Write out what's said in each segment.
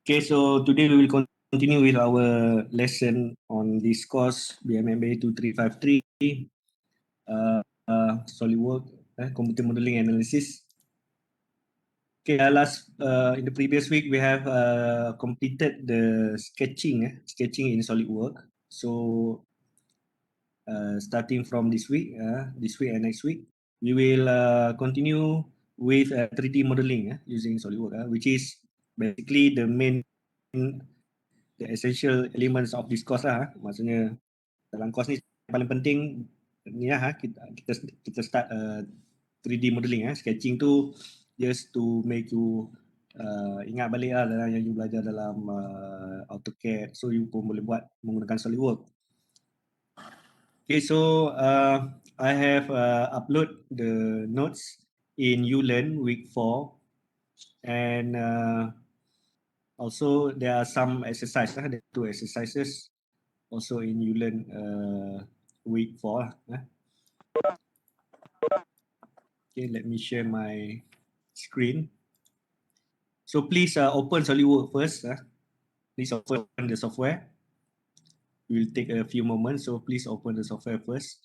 Okay, so today we will continue with our lesson on this course BMMA 2353, SolidWorks, Computer Modeling Analysis. Okay, in the previous week we have completed the sketching in SolidWorks. So starting from this week and next week, we will continue with 3D modeling using SolidWorks, which is basically the essential elements of this course lah. Maksudnya dalam course ni paling penting ni lah kita start 3D modeling sketching tu just to make you ingat balik lah dalam yang you belajar dalam AutoCAD, so you pun boleh buat menggunakan SolidWorks. Okay, so I have upload the notes in ULearn week 4 and also there are some exercises, there are 2 exercises also in ULearn week 4. Okay, let me share my screen. So please open SolidWorks first. Please open the software. It will take a few moments, so please open the software first.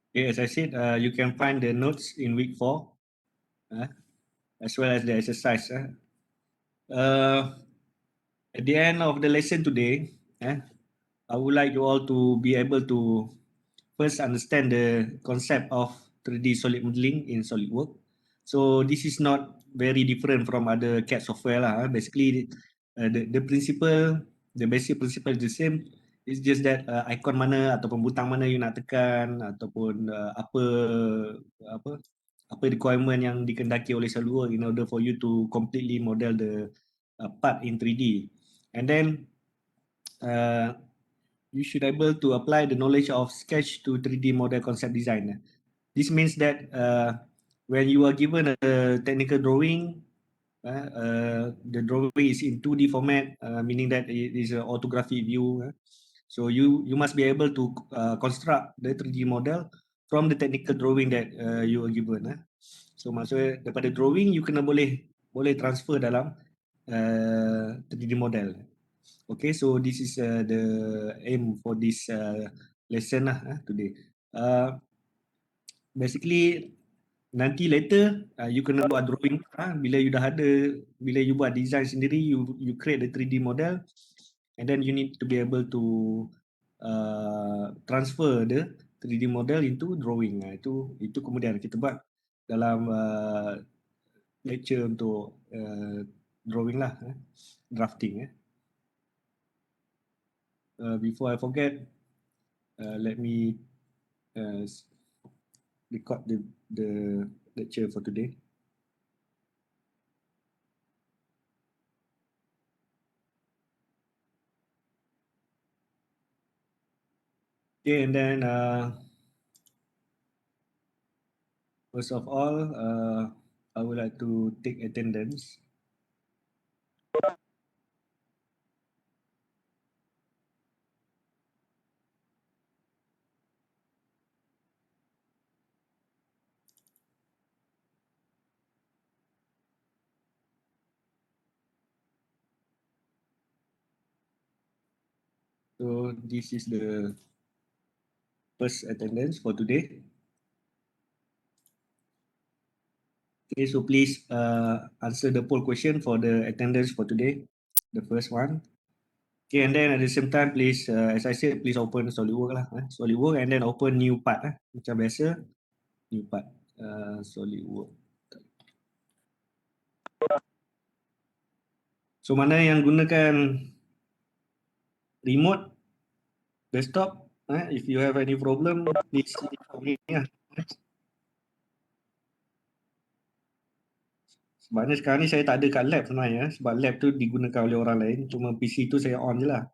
Okay, as I said, you can find the notes in week 4, as well as the exercise. At the end of the lesson today, I would like you all to be able to first understand the concept of 3D solid modeling in SolidWorks. So this is not very different from other CAD software lah. Basically, the principle, the basic principle is the same. It's just that icon mana ataupun butang mana you nak tekan ataupun apa requirement yang dikendaki oleh SolidWorks in order for you to completely model the part in 3D. And then you should be able to apply the knowledge of sketch to 3D model concept design. This means that when you are given a technical drawing, the drawing is in 2D format, meaning that it is an orthographic view. So you must be able to construct the 3D model from the technical drawing that you are given. So maksudnya daripada drawing you kena boleh transfer dalam 3D model. Okay, so this is the aim for this lesson today. Basically, nanti later you kena buat drawing. Bila you dah ada, bila you buat design sendiri, you create the 3D model, and then you need to be able to transfer the 3D model into drawing. Itu kemudian kita buat dalam lecture untuk drawing lah, drafting. Before I forget, let me record the lecture for today. Okay, and then first of all, I would like to take attendance. So this is the first attendance for today. Okay, so please answer the poll question for the attendance for today, the first one. Okay, and then at the same time, please, as I said, please open SolidWorks lah, SolidWorks, and then open new part, macam biasa, new part, SolidWorks. So mana yang gunakan remote desktop, if you have any problem, please inform me. Sebenarnya sekarang ni saya tak ada kat lab sebenarnya, sebab lab tu digunakan oleh orang lain, cuma PC tu saya on je lah.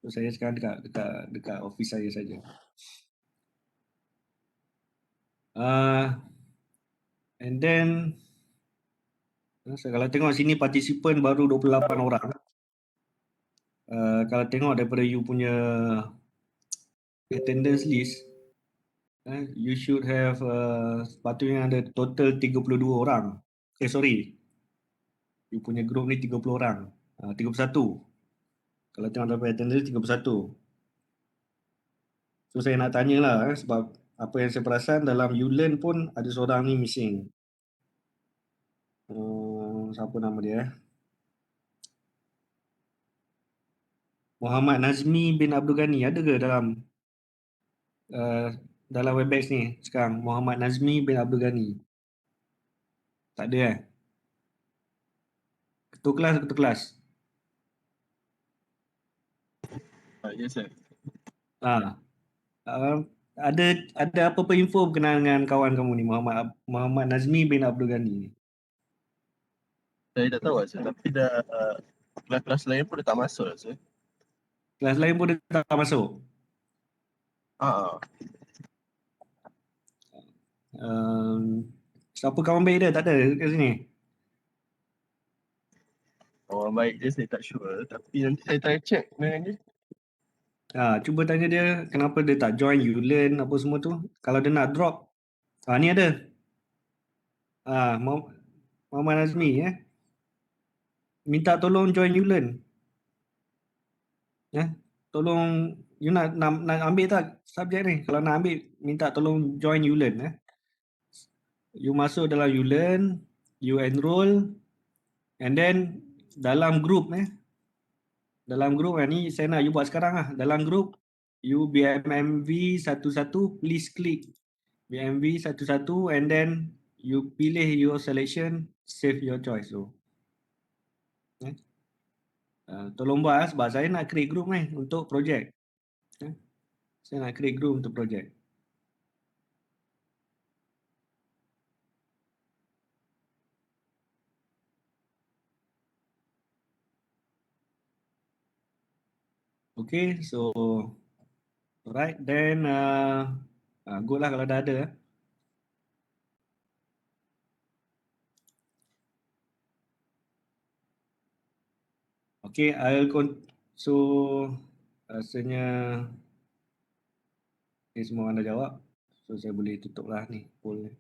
So saya sekarang dekat office saya saja. And then kalau tengok sini participant baru 28 orang. Kalau tengok daripada you punya attendance list, you should have sepatutnya ada total 32 orang. Sorry. You punya group ni 30 orang. 31. Kalau tengok daripada attendance 31. So saya nak tanya lah sebab apa yang saya perasan dalam YouLearn pun ada seorang ni missing. Siapa nama dia? Muhammad Nazmi bin Abdul Ghani ada ke dalam Webex ni sekarang? Muhammad Nazmi bin Abdul Ghani. Tak ada Ketua kelas. Yes, sir. Ada apa-apa info berkenaan dengan kawan kamu ni, Muhammad Nazmi bin Abdul Ghani ni? Saya tak tahu, sir. Tapi dah kelas-kelas lain pun dah tak masuk, sir. Kelas lain pun dia tak masuk? Siapa kawan baik dia? Tak ada kat sini? Kawan baik dia saya tak sure. Tapi nanti saya try check dengan dia. Cuba tanya dia kenapa dia tak join YouLearn apa semua tu. Kalau dia nak drop. Ni ada. Muhammad Nazmi minta tolong join YouLearn. Tolong you nak ambil tak subjek ni? Kalau nak ambil minta tolong join YouLearn. You masuk dalam YouLearn, you enroll, and then dalam group dalam group ni saya nak you buat sekarang lah. Dalam group you BMMV 11, please click BMV 11 and then you pilih your selection, save your choice. So tolong buat sebab saya nak create group ni untuk projek. Saya nak create group untuk projek. Okay, so alright, then good lah kalau dah ada. Okay, so rasanya ni semua anda jawab. So saya boleh tutup lah ni poll ni.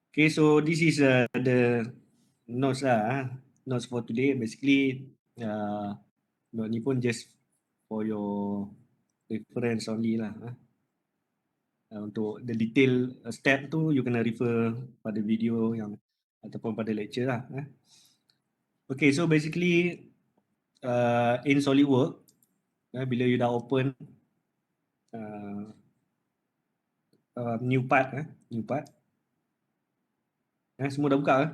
Okay, so this is the notes lah. Notes for today. Basically, note ni pun just for your reference only lah. Untuk the detail step tu, you kena refer pada video yang ataupun pada lecture lah. Okay, so basically in SolidWorks, bila you dah open new part, semua dah buka ke?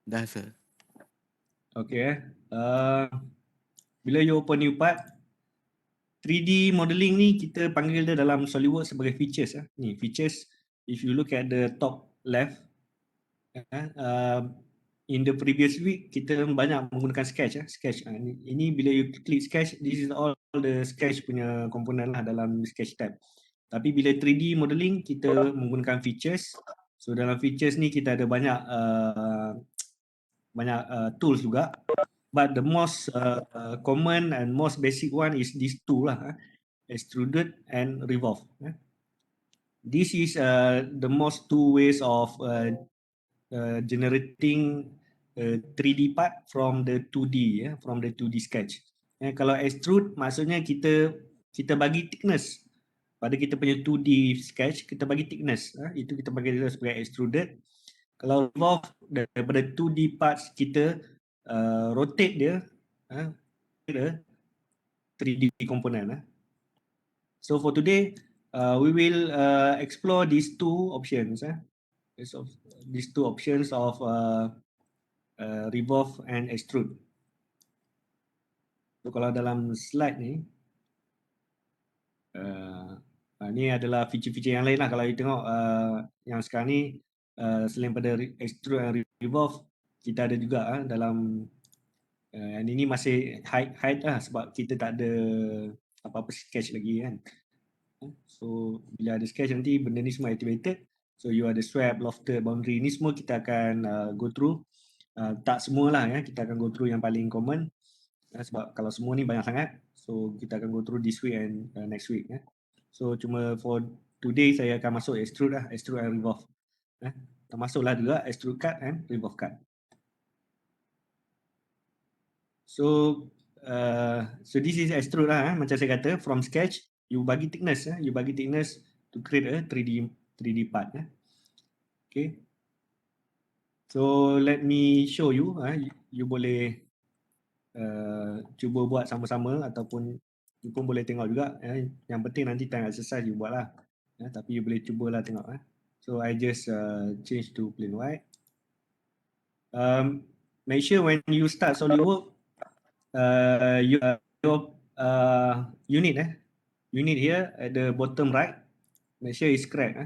Dah, sir. Okay. Bila you open new part, 3D modeling ni kita panggil dia dalam SolidWorks sebagai features. Ni features, if you look at the top left, in the previous week kita banyak menggunakan sketch. Ini bila you klik sketch, this is all the sketch punya komponen lah dalam sketch tab. Tapi bila 3D modeling kita menggunakan features. So dalam features ni kita ada banyak tools juga. But the most common and most basic one is these two lah, extruded and revolve. This is the most two ways of generating 3D part from the 2D, from the 2D sketch. Kalau extrude maksudnya kita bagi thickness pada kita punya 2D sketch, kita bagi thickness. Itu kita panggil dia sebagai extruded. Kalau revolve, daripada 2D parts kita rotate dia, 3D component. So for today, we will explore these two options. These two options of revolve and extrude. So kalau dalam slide ni, Ni adalah feature-feature yang lain lah. Kalau you tengok yang sekarang ni, selain pada extrude and revolve, kita ada juga dalam yang ini masih hide lah sebab kita tak ada apa-apa sketch lagi kan. So bila ada sketch nanti benda ni semua activated. So you ada swap, lofted, boundary, ni semua kita akan go through. Tak semualah ya, kita akan go through yang paling common. Sebab kalau semua ni banyak sangat, so kita akan go through this week and next week. So cuma for today saya akan masuk extrude lah, extrude and revolve. Termasuklah juga extrude cut and revolve cut. So this is extrude lah, macam saya kata, from sketch you bagi thickness, to create a 3D part. Okay. So let me show you. You boleh cuba buat sama-sama ataupun you pun boleh tengok juga. Yang penting nanti time exercise you buat lah. Tapi you boleh cubalah tengok. So I just change to plain white. Make sure when you start SolidWorks, your unit unit here at the bottom right, make sure it's correct.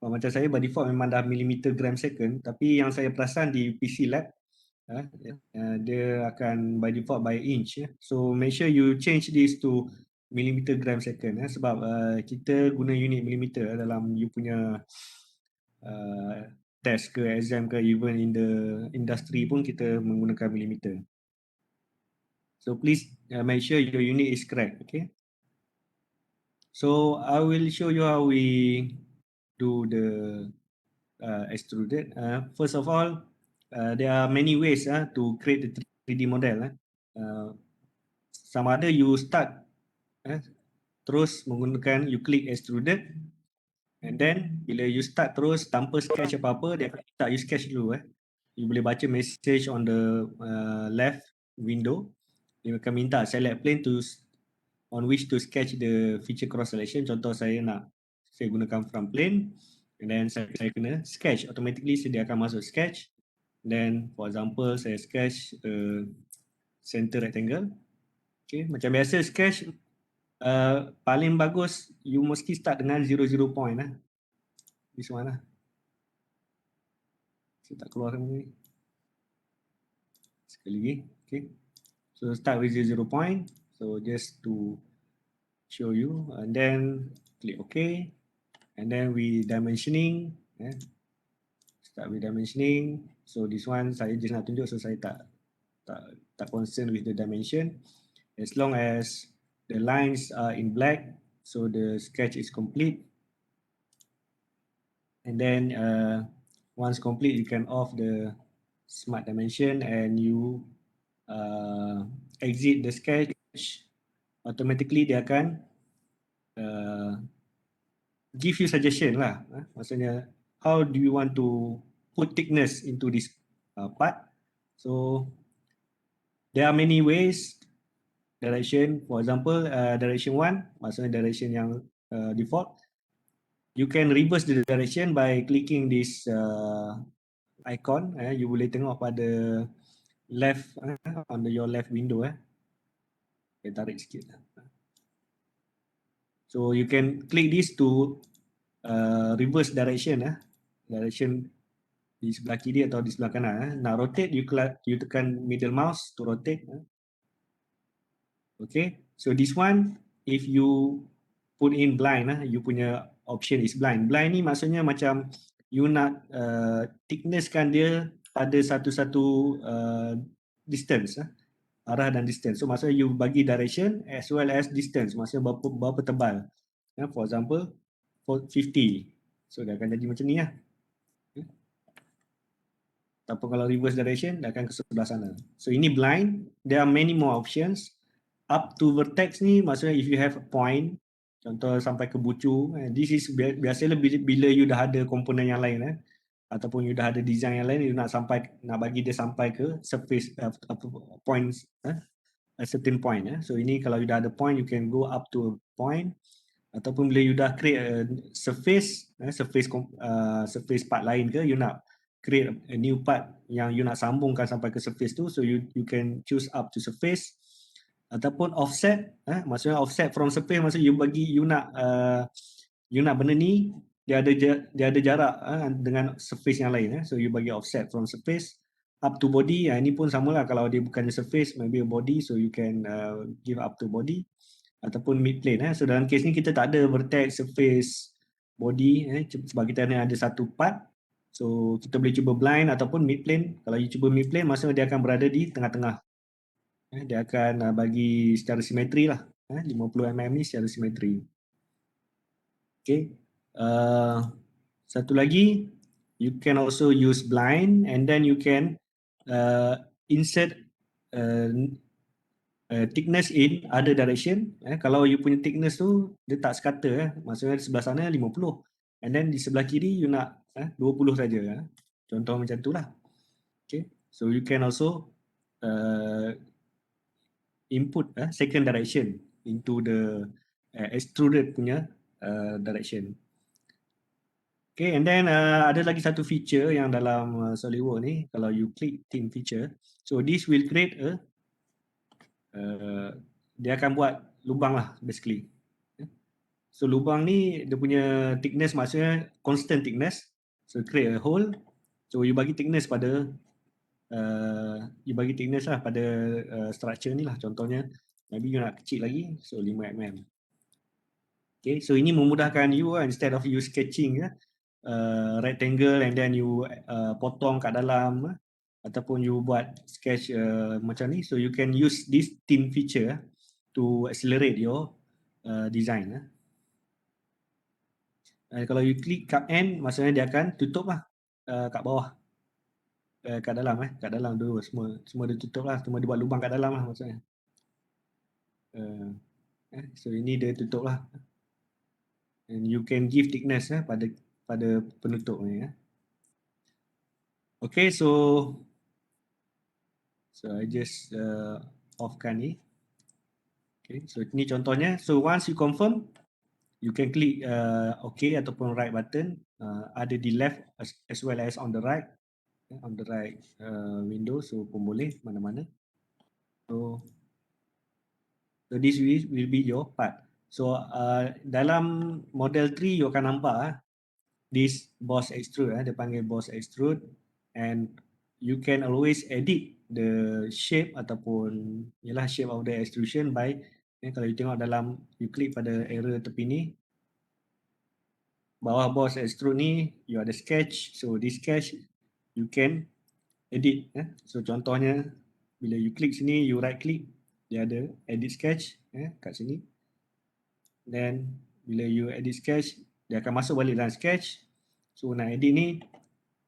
Macam saya by default memang dah millimeter gram second, tapi yang saya perasan di PC Lab dia akan by default by inch. So make sure you change this to millimeter gram second sebab kita guna unit millimeter dalam you punya test ke exam ke, even in the industry pun kita menggunakan millimeter. So please make sure your unit is correct. Okay. So I will show you how we do the extruded. First of all, there are many ways to create the 3D model. Sama ada you start terus menggunakan, you click extruded, and then bila you start terus tanpa sketch apa-apa, dia akan minta you sketch dulu. You boleh baca message on the left window. Dia akan minta select plane on which to sketch the feature cross selection. Contoh saya gunakan front plane, and then saya kena sketch. Automatically dia akan masuk sketch. Then for example saya sketch center rectangle. Okay, macam biasa sketch paling bagus you mesti start dengan 00 point. This one lah. Saya tak keluarkan ni. Sekali lagi. Okay. So start with 0 point. So just to show you, and then click OK, and then we dimensioning. Start with dimensioning. So this one saya just nak tunjuk, so saya tak concern with the dimension. As long as the lines are in black, so the sketch is complete. And then once complete, you can off the smart dimension and you exit the sketch. Automatically dia akan give you suggestion lah. Maksudnya how do you want to put thickness into this part. So there are many ways. Direction, for example, direction 1, maksudnya direction yang default. You can reverse the direction by clicking this icon. You boleh tengok pada left, on your left window. Saya tarik sikit. So you can click this to reverse direction. Direction di sebelah kiri atau di sebelah kanan. Nak rotate, you tekan middle mouse to rotate. Okay, so this one, if you put in blind, you punya option is blind. Blind ni maksudnya macam you nak thicknesskan dia pada satu-satu distance, arah dan distance. So maksudnya you bagi direction as well as distance, maksudnya berapa tebal. For example, 50. So dia akan jadi macam ni lah. Tapi kalau reverse direction, dia akan ke sebelah sana. So ini blind, there are many more options. Up to vertex ni maksudnya if you have a point, contoh sampai ke bucu, this is biasanya bila you dah ada komponen yang lain, ataupun you dah ada design yang lain, you nak bagi dia sampai ke surface points, a certain point. So ini kalau you dah ada point, you can go up to a point. Ataupun bila you dah create a surface part lain ke, you nak create a new part yang you nak sambungkan sampai ke surface tu, so you can choose up to surface. ataupun offset, maksudnya offset from surface, maksudnya you nak benda ni dia ada jarak dengan surface yang lain. So you bagi offset from surface up to body. Ini pun samalah, kalau dia bukan surface, maybe a body, so you can give up to body ataupun mid plane. So dalam kes ni kita tak ada vertex, surface, body, sebab kita ni ada satu part. So kita boleh cuba blind ataupun mid plane. Kalau you cuba mid plane, maksudnya dia akan berada di tengah-tengah. Dia akan bagi secara simetri lah. 50 mm ni secara simetri. Okay. Satu lagi, you can also use blind, and then you can insert thickness in other direction. Kalau you punya thickness tu dia tak sekata, maksudnya di sebelah sana 50, and then di sebelah kiri you nak 20 saja. Contoh macam tu lah. Okay. So you can also input second direction into the extruded punya direction. Okay, and then ada lagi satu feature yang dalam SolidWorks ni, kalau you click thin feature, so this will create dia akan buat lubang lah basically. So lubang ni dia punya thickness maksudnya constant thickness, so create a hole. So you bagi thickness pada lah pada structure ni lah. Contohnya maybe you nak kecil lagi, so 5 mm. Okay, so ini memudahkan you instead of you sketching rectangle and then you potong kat dalam ataupun you buat sketch macam ni, so you can use this thin feature to accelerate your design. Kalau you klik kat end, maksudnya dia akan tutup lah kat bawah, kat dalam dulu semua dia tutup lah, cuma dia buat lubang kat dalam lah maksudnya. So ini dia tutup lah, and you can give thickness pada penutup ni. Okay, so I just offkan ni. Okay, so ini contohnya. So once you confirm, you can click OK ataupun right button. Ada di left as well as on the right window, so pun boleh mana-mana. So this will be your part. So dalam model 3 you akan nampak this boss extrude, dia panggil boss extrude, and you can always edit the shape ataupun shape of the extrusion by kalau you tengok dalam, you klik pada arrow tepi ni, bawah boss extrude ni you ada sketch. So this sketch you can edit. So contohnya bila you klik sini, you right click, dia ada edit sketch kat sini. Then bila you edit sketch, dia akan masuk balik dalam sketch. So nak edit ni,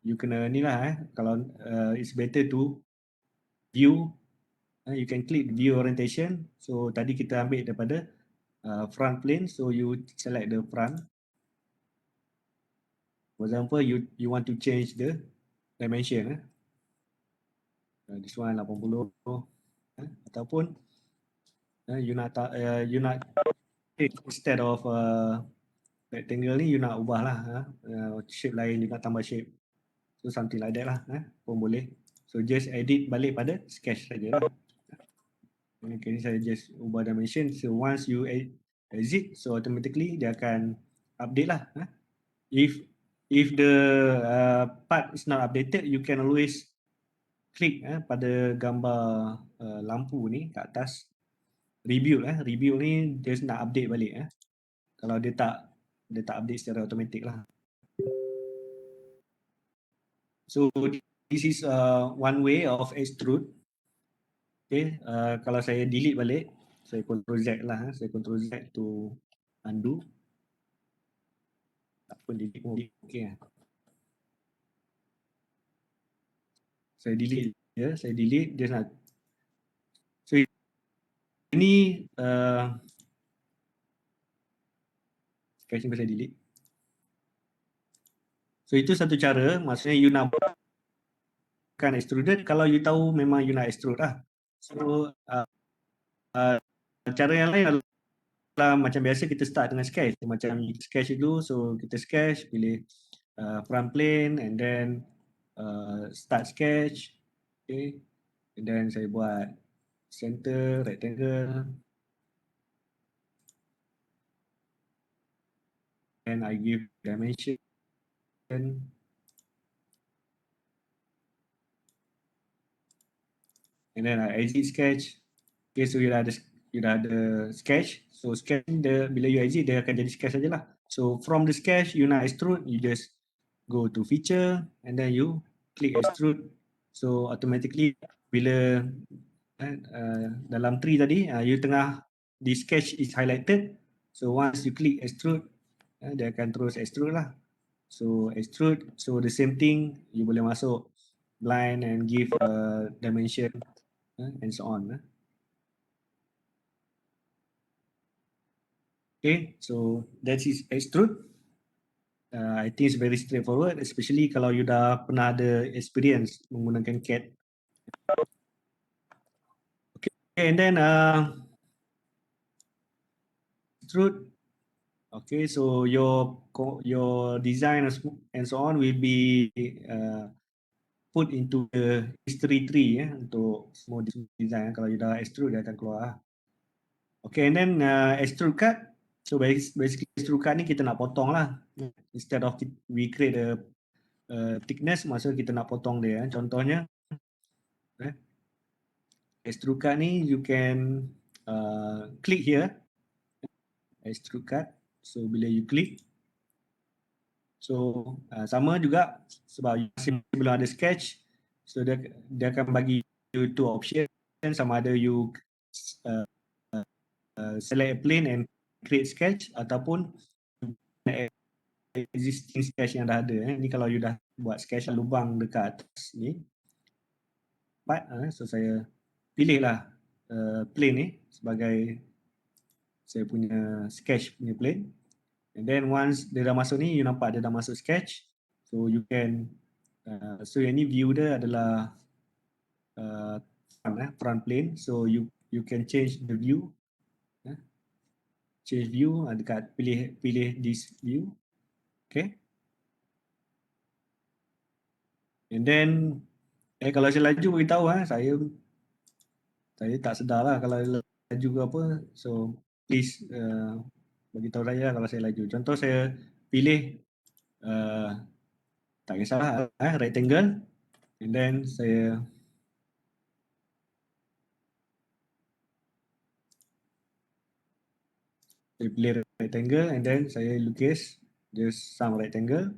you kena ni lah kalau it's better to view. You can click view orientation. So tadi kita ambil daripada front plane, so you select the front. For example, you want to change the dimension. This one 80, ataupun you nak instead of rectangle ni, you nak ubah lah shape lain, you nak tambah shape, so something like that lah pun boleh. So just edit balik pada sketch saja lah. Okay, saya just ubah dimension. So once you exit, so automatically dia akan update lah. If the part is not updated, you can always klik pada gambar lampu ni kat atas, rebuild. Rebuild ni dia nak update balik. Kalau dia tak update secara automatik lah. So this is one way of extrude. Okay, kalau saya delete balik, saya Ctrl Z lah. Saya Ctrl Z to undo. Tak pun delete pun okay. Saya delete dia nak. So ini sketch ni saya delete. So itu satu cara, maksudnya you nak bukan extruded kalau you tahu memang you nak extrude lah. So cara yang lain adalah macam biasa kita start dengan sketch. Macam sketch dulu, so kita sketch, pilih front plane, and then start sketch. Okay, and then saya buat center, rectangle, and I give dimension. And then I exit sketch. Okay, so you dah ada sketch. So sketch bila you exit dia akan jadi sketch sajalah. So from the sketch you nak extrude, you just go to feature and then you click extrude. So automatically bila dalam tree tadi you tengah the sketch is highlighted. So once you click extrude, dia akan terus extrude lah. So extrude, so the same thing you boleh masuk line and give dimension and so on. Okay, so that is extrude. I think it's very straightforward, especially kalau you dah pernah ada experience menggunakan CAD. Okay, and then extrude. Okay, so your design and so on will be put into the history tree untuk semua design. Kalau you dah extrude dia akan keluar. Okay, and then extrude cut. So basically extrude cut ni kita nak potong lah. Instead of we create a thickness, maksudnya kita nak potong dia. Contohnya extrude cut ni you can click here, extrude cut. So bila you click, so sama juga sebab masih belum ada sketch, so dia akan bagi you two option, sama ada you select a plane and create sketch ataupun existing sketch yang dah ada. Ni kalau you dah buat sketch lubang dekat atas ni, so saya pilihlah plane ni sebagai saya punya sketch punya plane. And then once dia dah masuk ni, you nampak dia dah masuk sketch. So you can, so yang ni view dia adalah front plane. So you can change the view. Change view dekat pilih this view. Okay. And then kalau saya laju beritahu saya tak sedar lah kalau laju ke apa. So please beritahu saya kalau saya laju. Contoh saya pilih tak kisahlah rectangle, and then saya pilih rectangle, and then saya lukis just some rectangle,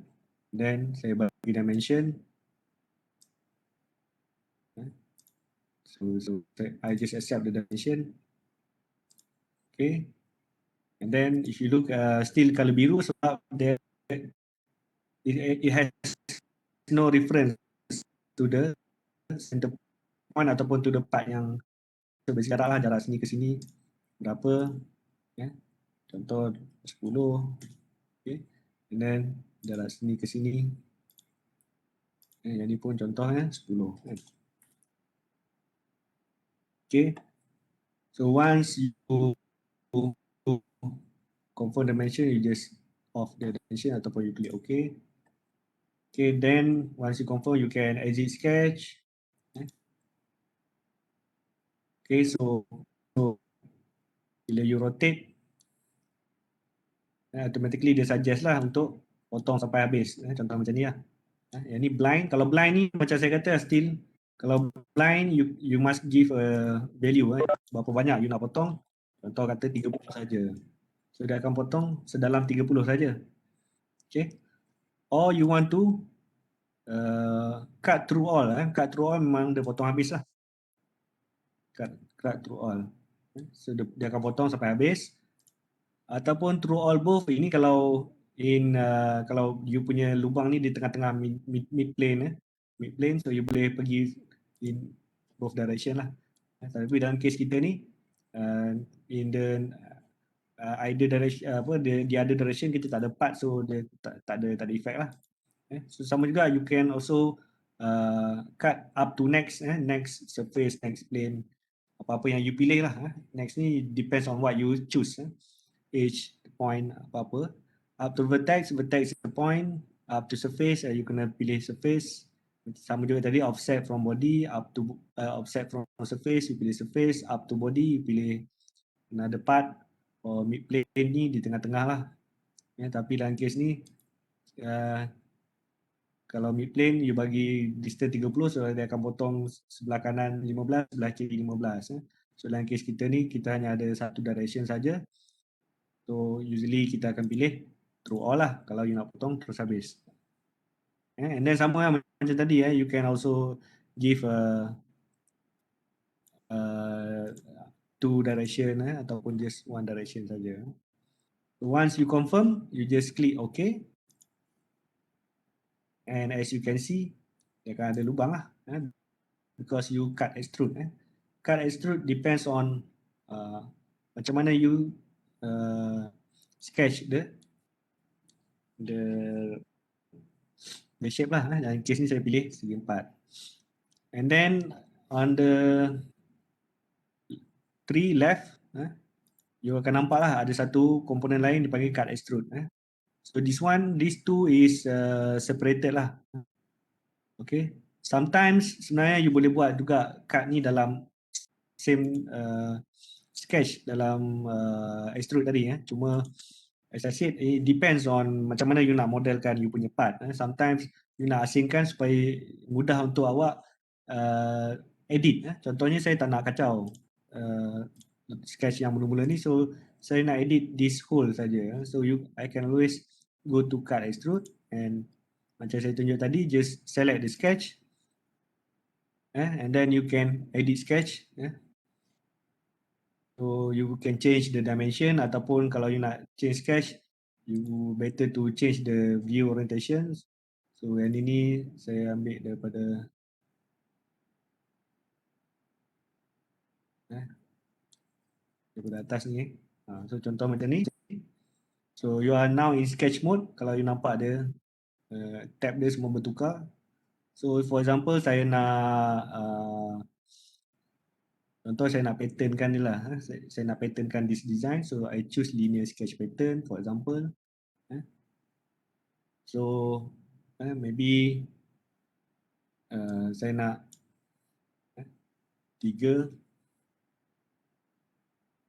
then saya bagi dimension. So I just accept the dimension. Okay, and then if you look still color biru sebab it has no reference to the center point ataupun to the part yang jarak sini ke sini berapa, contoh 10, okay. And then jarak sini ke sini, yang ni pun contohnya 10. Okay, so once you confirm dimension, you just off the dimension ataupun you click OK. Okay, then once you confirm, you can exit sketch. Okay, so bila you rotate, automatically dia suggest lah untuk potong sampai habis. Contoh macam ni lah. Yang ni blind. Kalau blind ni macam saya kata still, kalau blind you must give a value. Berapa banyak you nak potong. Contoh kata 30 saja. So dia akan potong sedalam 30 saja. Okay. Or you want to cut through all. Cut through all memang dia potong habis lah. Cut through all. So dia akan potong sampai habis. Ataupun through all both. Ini kalau kalau you punya lubang ni di tengah-tengah mid plane, so you boleh pergi in both direction lah. Tapi dalam case kita ni in the either direction, the other direction kita tak ada part, so dia tak ada effect lah. So sama juga you can also cut up to next surface, next plane, apa-apa yang you pilih lah. Next ni depends on what you choose. Edge, point, apa-apa. Up to vertex is the point. Up to surface, you kena pilih surface. Sama juga tadi, offset from body up to offset from surface, you pilih surface, up to body, you pilih another part, or mid plane ni di tengah-tengah lah. Ya, tapi dalam case ni, kalau mid plane, you bagi distance 30, so dia akan potong sebelah kanan 15, sebelah kiri 15. So dalam case kita ni, kita hanya ada satu direction saja. So usually kita akan pilih through all lah, kalau you nak potong terus habis. And then sama lah macam tadi, you can also give two direction ataupun just one direction saja. So once you confirm, you just click OK. And as you can see, dia akan ada lubang lah, because you cut extrude. Cut extrude depends on macam mana you sketch the shape lah. Dalam case ni saya pilih segi 4. And then on the 3 left, you akan nampak lah ada satu komponen lain dipanggil cut extrude. So these two is separated lah. Okay. Sometimes sebenarnya you boleh buat juga cut ni dalam same sketch dalam extrude tadi. Cuma as I said, it depends on macam mana you nak modelkan you punya part. Sometimes you nak asingkan supaya mudah untuk awak edit. Contohnya saya tak nak kacau sketch yang mula-mula ni, so saya nak edit this whole saja. So I can always go to cut extrude, and macam saya tunjuk tadi, just select the sketch, and then you can edit sketch. So you can change the dimension, ataupun kalau you nak change sketch, you better to change the view orientation. So yang ini saya ambil daripada atas ni. So contoh macam ni. So you are now in sketch mode. Kalau you nampak dia tab dia semua bertukar. So for example, saya nak contoh saya nak patternkan dia lah. Saya nak patternkan this design. So I choose linear sketch pattern for example. So maybe saya nak 3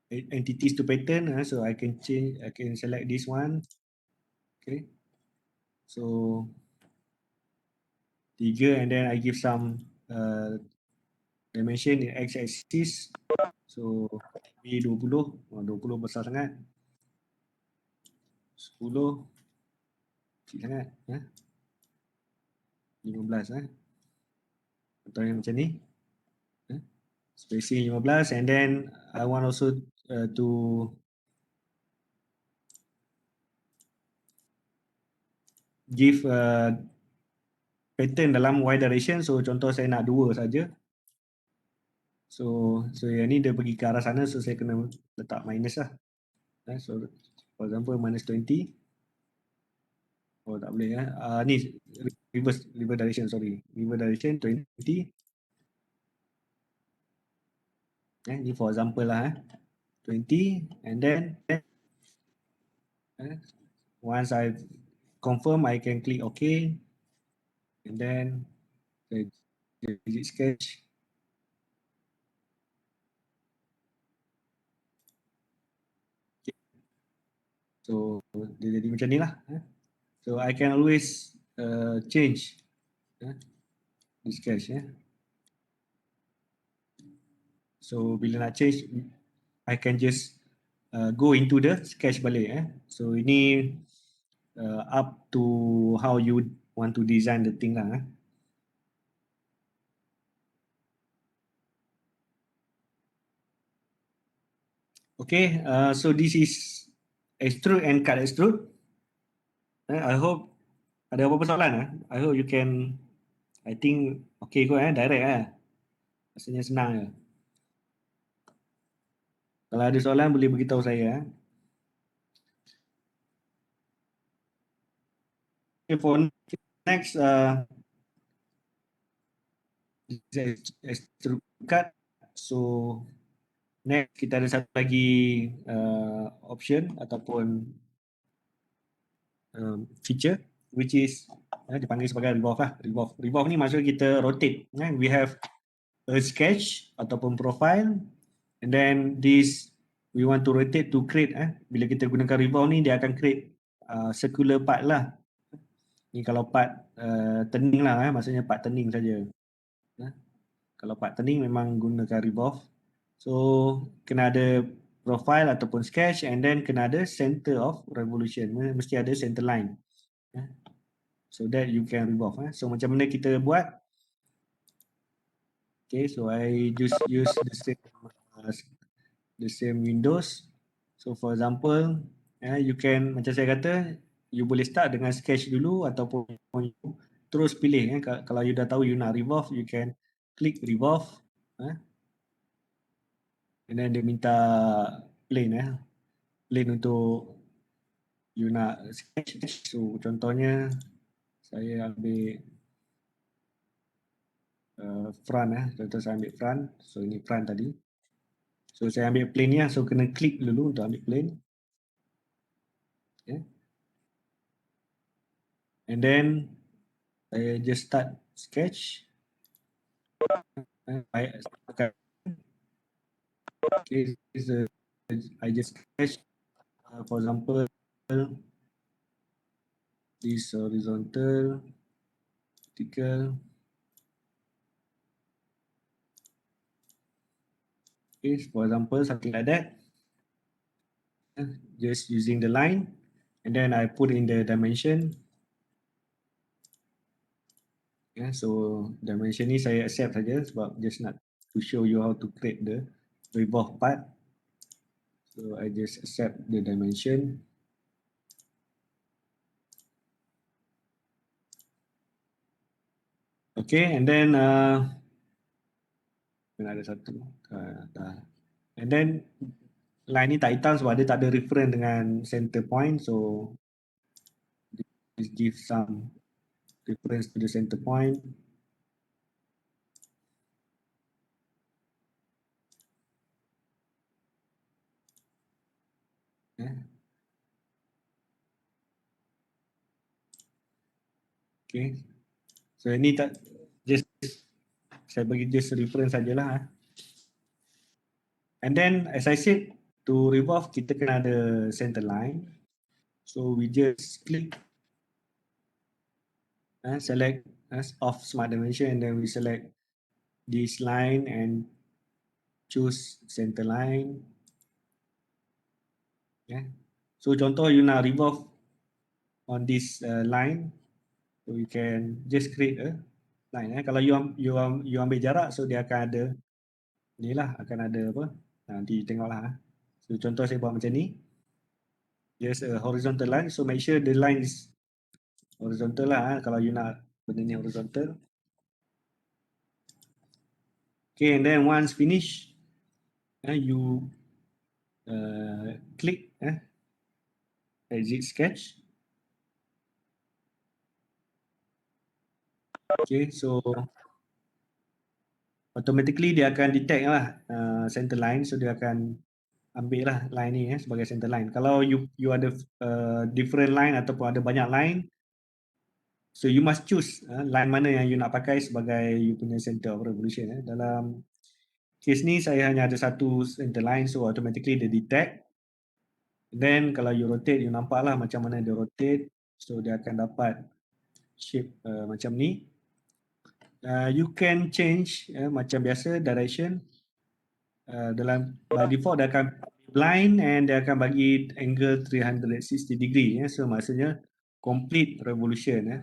entities to pattern. So I can select this one. Okay. So 3, and then I give some dimension in x-axis. So maybe 20. 20 besar sangat. 10 kecil sangat. 15. Contohnya macam ni. Spacing 15, and then I want also to give pattern dalam y direction. So contoh saya nak 2 saja. So yang ni dia pergi ke arah sana, so saya kena letak minus lah. So for example minus 20. Oh tak boleh ni reverse direction, sorry. Reverse direction 20. Ni for example lah 20, and then once I confirm, I can click OK, and then edit sketch. So dia jadi macam ni lah. So I can always change the sketch. So bila nak change, I can just go into the sketch balik. So ini up to how you want to design the thing lah. Okay, so this is extrude and cut extrude. I hope ada apa-apa soalan. I hope you can, I think okay kot direct rasanya senang je. Kalau ada soalan boleh beritahu saya. Okay, for next extrude cut. So next kita ada satu lagi option ataupun feature which is dipanggil sebagai revolve lah. Revolve ni maksud kita rotate. We have a sketch ataupun profile, and then this we want to rotate to create. Bila kita gunakan revolve ni, dia akan create circular part lah. Ni kalau part turning lah, maksudnya part turning saja. Kalau part turning memang gunakan revolve. So kena ada profile ataupun sketch, and then kena ada center of revolution. Mesti ada center line. So that you can revolve. So macam mana kita buat? Okay, so I just use the same windows. So for example, you can, macam saya kata, you boleh start dengan sketch dulu ataupun terus pilih. Kalau you dah tahu you nak revolve, you can click revolve. And then dia minta plane. Plane untuk you nak sketch. So contohnya saya ambil front. Contoh saya ambil front. So ini front tadi. So saya ambil plane ni. So kena klik dulu untuk ambil plane. Okay. And then saya just start sketch. Okay, I just sketch. For example, this horizontal, vertical. Okay, for example, something like that. Just using the line, and then I put in the dimension. So dimension ni saya accept saja sebab just nak to show you how to create the revolve part. So I just accept the dimension. Okay, and then ada satu. And then line ni tak hitam sebab dia tak ada reference dengan center point. So this give some reference to the center point. Okay. So ini tak just saya bagi just reference sajalah. And then as I said, to revolve kita kena ada center line. So we just click, select off smart dimension, and then we select this line and choose center line. So contoh you nak revolve on this line, so you can just create a line. Kalau you ambil jarak, so dia akan ada ni lah, akan ada apa, nanti tengoklah. So contoh saya buat macam ni, just a horizontal line. So make sure the line is horizontal lah. Kalau you nak benda ni horizontal. Okay, and then once finish, you click exit sketch. Okay, so automatically dia akan detect lah center line. So dia akan ambil lah line ni sebagai center line. Kalau you ada different line ataupun ada banyak line, so you must choose line mana yang you nak pakai sebagai you punya center of revolution. Dalam case ni saya hanya ada satu center line, so automatically dia detect. Then kalau you rotate, you nampak lah macam mana dia rotate. So dia akan dapat shape macam ni. You can change macam biasa direction. Dalam by default dia akan blind, and dia akan bagi angle 360 degree. So maksudnya complete revolution.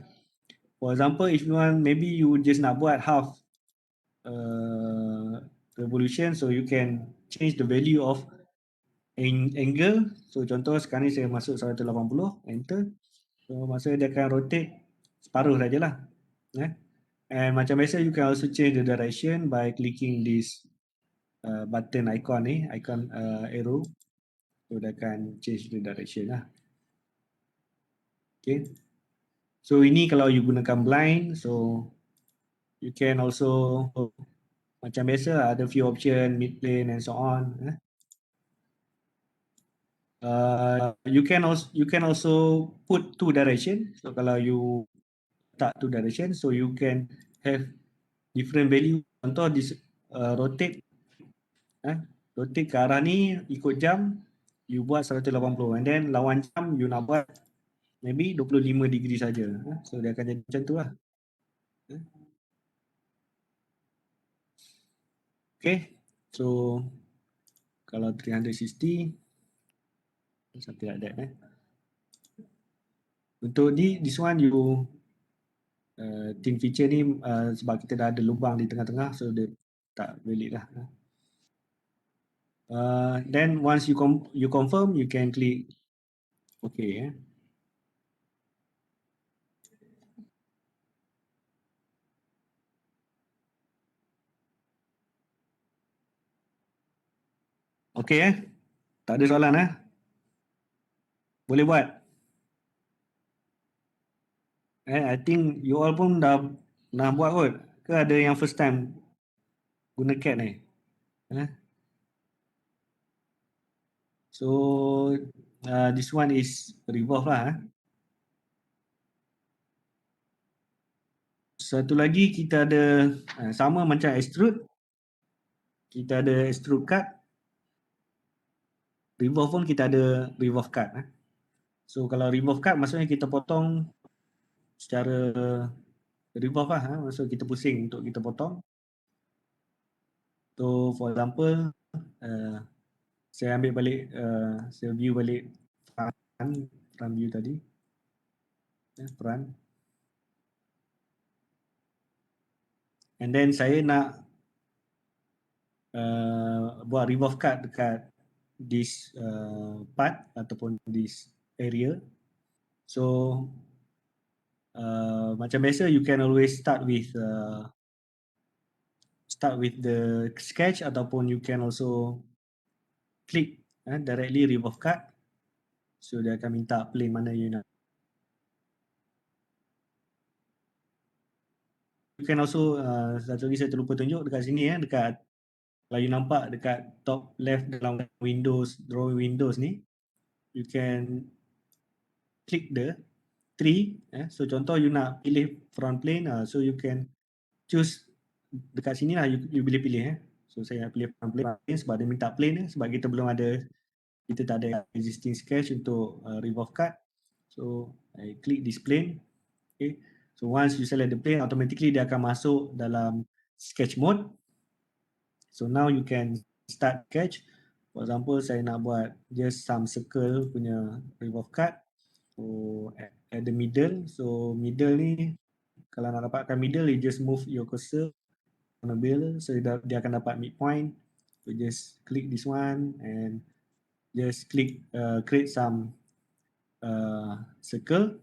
For example, if you want, maybe you just nak buat half revolution, so you can change the value of angle. So contoh sekarang ni saya masuk 180, enter. So maksudnya dia akan rotate separuh sajalah. And macam biasa, you can also change the direction by clicking this button icon ni, icon arrow. So dia akan change the direction lah. Okay. So ini kalau you gunakan blind, so you can also macam biasa ada few option, mid plane and so on. You can also put two direction. So kalau you letak two direction, so you can have different value. Contoh rotate, rotate ke arah ni ikut jam, you buat 180, and then lawan jam you nak buat maybe 25 degree saja. So dia akan jadi macam tu lah. Okay, so kalau 360 something like that. Untuk this one you thin feature ni sebab kita dah ada lubang di tengah-tengah, so dia tak valid lah. Then once you confirm, you can click OK. Okay, tak ada soalan boleh buat. I think you all pun dah buat kot, ke ada yang first time guna CAD ni? So this one is revolve lah. Satu lagi kita ada sama macam extrude, kita ada extrude cut. Revolve pun kita ada revolve cut. So kalau revolve cut maksudnya kita potong secara revolve lah. Maksud kita pusing untuk kita potong. So for example, saya ambil balik, saya view balik front view tadi. Front. And then saya nak buat revolve cut dekat this part ataupun this area. So macam biasa, you can always start with the sketch ataupun you can also click directly revolve cut. So dia akan minta plane mana you nak. You can also satu lagi saya terlupa tunjuk dekat sini dekat, kalau you nampak dekat top left dalam Windows, drawing Windows ni, you can click the tree. So contoh you nak pilih front plane, so you can choose dekat sini lah, you boleh pilih. So saya pilih front plane sebab dia minta plane, sebab kita tak ada existing sketch untuk revolve cut. So I click this plane. Okay. So once you select the plane, automatically dia akan masuk dalam sketch mode. So now you can start sketch. For example, saya nak buat just some circle punya revolve cut. So at the middle, so middle ni kalau nak dapatkan middle, you just move your cursor on the middle, so dia akan dapat midpoint. So just click this one and just click create some circle.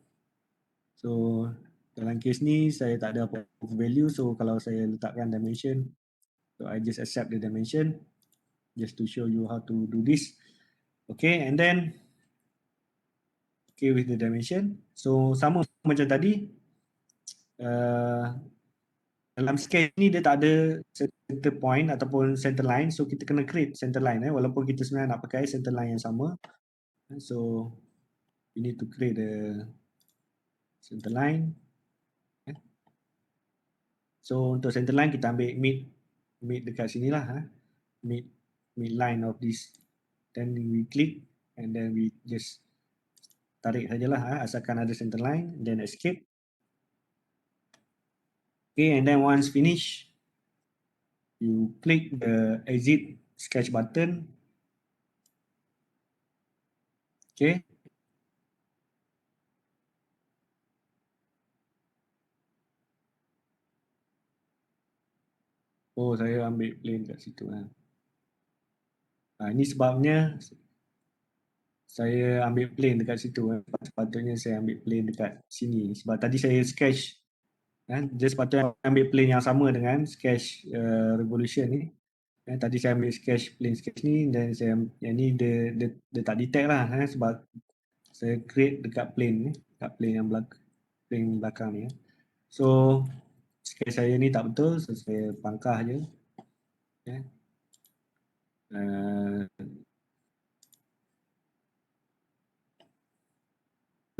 So dalam case ni saya tak ada apa value, so kalau saya letakkan dimension, so I just accept the dimension just to show you how to do this. Okay, and then okay with the dimension. So sama macam tadi, dalam sketch ni dia tak ada center point ataupun center line, so kita kena create center line walaupun kita sebenarnya nak pakai center line yang sama. So we need to create the center line. So untuk center line kita ambil mid dekat sini lah, mid line of this, then we click and then we just tarik sajalah asalkan ada center line, then escape. Okay, and then once finish, you click the exit sketch button. Okay. Oh, saya ambil plane kat situ. Ini sebabnya saya ambil plane dekat situ. Sepatutnya saya ambil plane dekat sini. Sebab tadi saya sketch, dia sepatutnya ambil plane yang sama dengan sketch revolution ni. Tadi saya ambil plane sketch ni, dan yang ni dia tak detect lah, sebab saya create dekat plane ni, dekat plane yang belakang ni. So sketch saya ni tak betul, so saya pangkah je.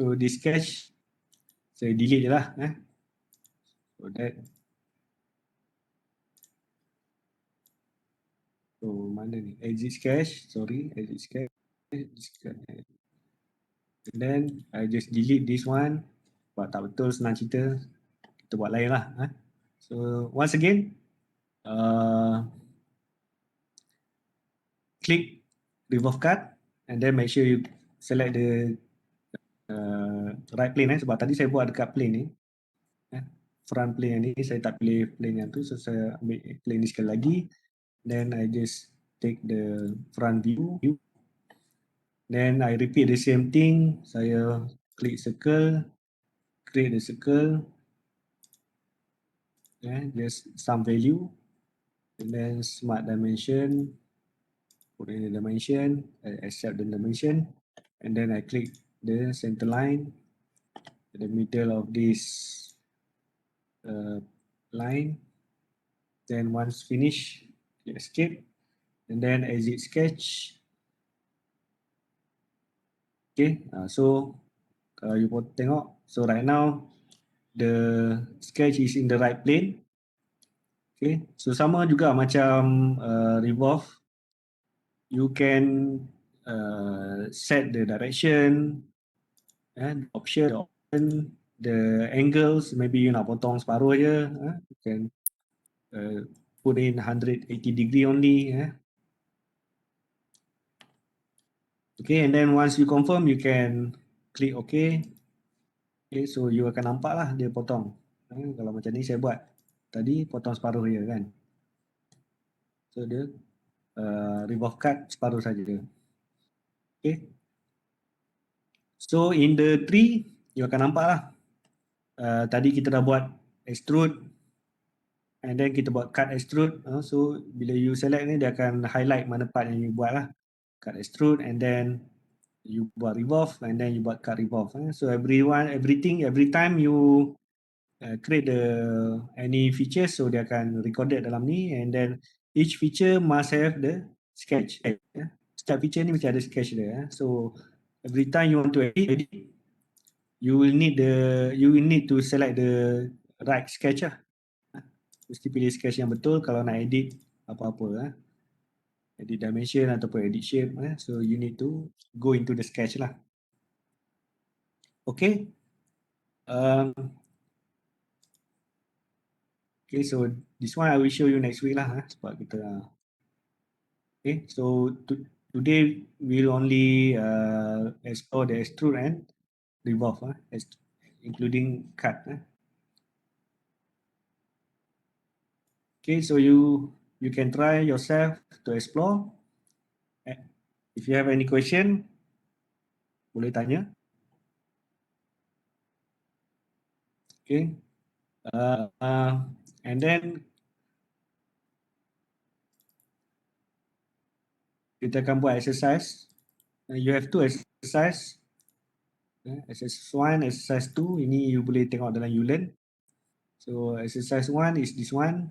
So this sketch saya delete je lah. So that. So mana ni? Exit sketch. Sorry, exit sketch. And then I just delete this one. Sebab tak betul senang cerita. Kita buat lain lah. So once again, click remove cut and then make sure you select the right plane sebab tadi saya buat dekat plane ni. Front plane yang ni saya tak pilih plane yang tu, so saya ambil plane ni sekali lagi. Then I just take the front view. Then I repeat the same thing. Saya klik circle, create the circle, just some value, and then smart dimension, put in the dimension, I accept the dimension, and then I click the center line in the middle of this line. Then once finish, click escape, and then exit sketch. Okay, so kalau you tengok, so right now the sketch is in the right plane. Okay, so sama juga macam revolve, you can set the direction and option, the angles. Maybe you nak potong separuh je, you can put in 180 degree only. Okay, and then once you confirm, you can click OK. Okay, so you akan nampak lah dia potong. Kalau macam ni saya buat tadi, potong separuh je kan. So dia revolve cut separuh saja. Okay. So in the tree, you akan nampak lah. Tadi kita dah buat extrude, and then kita buat cut extrude. So bila you select ni, dia akan highlight mana part yang you buat lah. Cut extrude, and then you buat revolve, and then you buat cut revolve. So every time you create any features, so dia akan recorded dalam ni, and then each feature must have the sketch. Setiap feature ni mesti ada sketch dia. So every time you want to edit, you will need to select the right sketch lah. Mesti pilih sketch yang betul kalau nak edit apa-apa. Edit dimension ataupun edit shape. So you need to go into the sketch lah. Okay. Okay, so this one I will show you next week lah. Sebab kita. Okay, so today we'll only explore the extrude and revolve, including cut. Okay, so you can try yourself to explore. If you have any question, boleh tanya. Okay, and then kita akan buat exercise. You have two exercise. Exercise 1, exercise 2. Ini you boleh tengok dalam Ulearn. So exercise 1 is this one,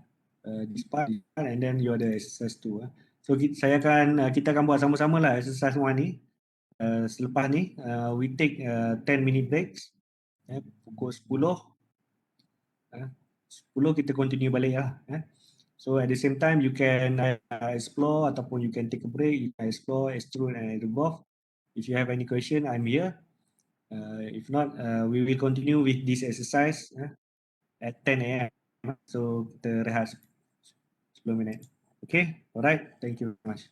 this part, and then you ada exercise 2. So kita akan buat sama-sama lah exercise 1 ni. Selepas ni, we take 10-minute breaks. Pukul 10. 10 kita continue balik lah. So at the same time, you can explore ataupun you can take a break. You can explore, extrude and revolve. If you have any question, I'm here. If not, we will continue with this exercise at 10 a.m. So kita rehat 10 minit. Okay, alright. Thank you very much.